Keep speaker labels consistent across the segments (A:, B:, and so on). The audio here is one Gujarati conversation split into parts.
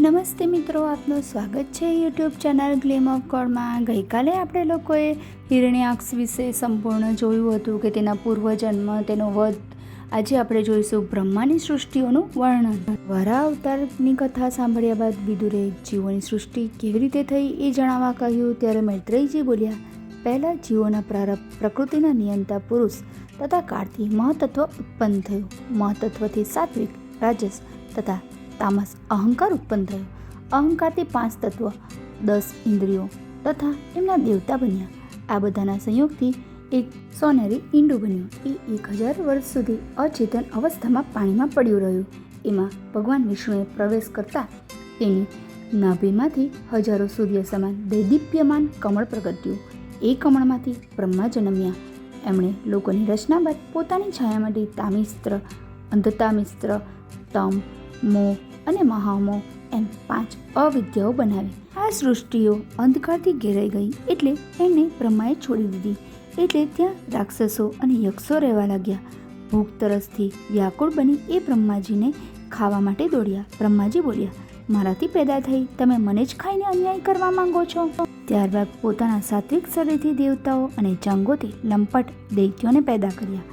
A: નમસ્તે મિત્રો, આપનું સ્વાગત છે યુટ્યુબ ચેનલ ગ્લેમ ઓફ ગોડમાં। ગઈકાલે આપણે લોકોએ હિરણ્યાક્ષ વિશે સંપૂર્ણ જોયું હતું કે તેના પૂર્વજન્મ, તેનો વધ। આજે આપણે જોઈશું બ્રહ્માની સૃષ્ટિઓનું વર્ણન। વરા અવતારની કથા સાંભળ્યા બાદ વિદુરે જીવોની સૃષ્ટિ કેવી રીતે થઈ એ જણાવવા કહ્યું ત્યારે મૈત્રેયજી બોલ્યા, પહેલાં જીવોના પ્રારંભ પ્રકૃતિના નિયંતા પુરુષ તથા કાળથી મહતત્વ ઉત્પન્ન થયું। મહતત્વથી સાત્વિક, રાજસ તથા તામસ અહંકાર ઉત્પન્ન થયો। અહંકારથી 5 તત્વ, 10 ઇન્દ્રિયો તથા એમના દેવતા બન્યા। આ બધાના સંયોગથી એક સોનેરી ઈંડું બન્યું। એ 1000 વર્ષ સુધી અચેતન અવસ્થામાં પાણીમાં પડ્યું રહ્યું। એમાં ભગવાન વિષ્ણુએ પ્રવેશ કરતા એની નાભીમાંથી હજારો સૂર્ય સમાન દૈદીપ્યમાન કમળ પ્રગટ્યું। એ કમળમાંથી બ્રહ્મા જન્મ્યા। એમણે લોકોની રચના બાદ પોતાની છાયા માટે તામિસ્ત્ર, અંધતામિસ્ત્ર, તમ, મોહ અને મહામોહ એમ 5 અવિદ્યાઓ બનાવી। આ સૃષ્ટિઓ અંધકારથી ઘેરાઈ ગઈ એટલે એમને બ્રહ્માએ છોડી દીધી। એટલે ત્યાં રાક્ષસો અને યક્ષો રહેવા લાગ્યા। ભૂખ તરસથી વ્યાકુળ બની એ બ્રહ્માજીને ખાવા માટે દોડ્યા। બ્રહ્માજી બોલ્યા, મારાથી પેદા થઈ તમે મને જ ખાઈને અન્યાય કરવા માંગો છો? ત્યારબાદ પોતાના સાત્વિક શરીરથી દેવતાઓ અને જંગોથી લંપટ દૈત્યોને પેદા કર્યા।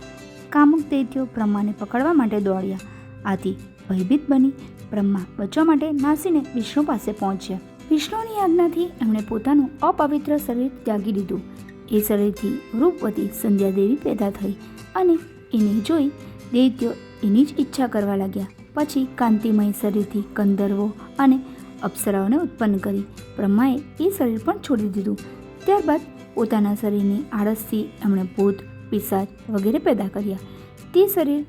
A: કામુક દૈત્યો બ્રહ્માને પકડવા માટે દોડ્યા। આથી ભયભીત બની બ્રહ્મા બચવા માટે નાસીને વિષ્ણુ પાસે પહોંચ્યા। વિષ્ણુની આજ્ઞાથી એમણે પોતાનું અપવિત્ર શરીર ત્યાગી દીધું। એ શરીરથી રૂપવતી સંધ્યાદેવી પેદા થઈ અને એને જોઈ દૈત્યો એની જ ઈચ્છા કરવા લાગ્યા। પછી કાંતિમય શરીરથી ગંધર્વો અને અપ્સરાઓને ઉત્પન્ન કરી બ્રહ્માએ એ શરીર પણ છોડી દીધું। ત્યારબાદ પોતાના શરીરની આળસથી એમણે ભૂત, પિશાચ વગેરે પેદા કર્યા। તે શરીર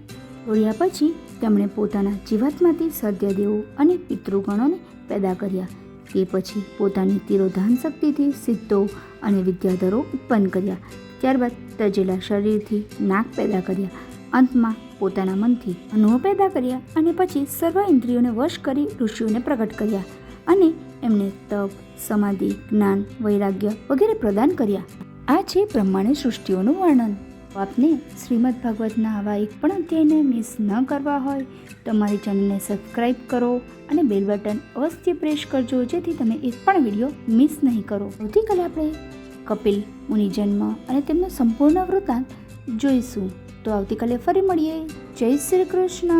A: છોડ્યા પછી તેમણે પોતાના જીવાત્માથી સર્ધ્યદેવો અને પિતૃગણોને પેદા કર્યા। તે પછી પોતાની તિરોધાન શક્તિથી સિદ્ધો અને વિદ્યાધરો ઉત્પન્ન કર્યા। ત્યારબાદ તજેલા શરીરથી નાગ પેદા કર્યા। અંતમાં પોતાના મનથી મનુઓ પેદા કર્યા અને પછી સર્વ ઇન્દ્રિયોને વશ કરી ઋષિઓને પ્રગટ કર્યા અને એમને તપ, સમાધિ, જ્ઞાન, વૈરાગ્ય વગેરે પ્રદાન કર્યા। આ છે બ્રહ્માની સૃષ્ટિઓનું વર્ણન। આપને શ્રીમદ ભાગવતના આવા એક પણ અધ્યાયને મિસ ન કરવા હોય તો અમારી ચેનલને સબસ્ક્રાઈબ કરો અને બેલ બટન અવશ્ય પ્રેસ કરજો, જેથી તમે એક પણ વિડીયો મિસ નહીં કરો। આવતીકાલે આપણે કપિલ મુનિ જન્મ અને તેમનો સંપૂર્ણ વૃત્તાંત જોઈશું। તો આવતીકાલે ફરી મળીએ। જય શ્રી કૃષ્ણ।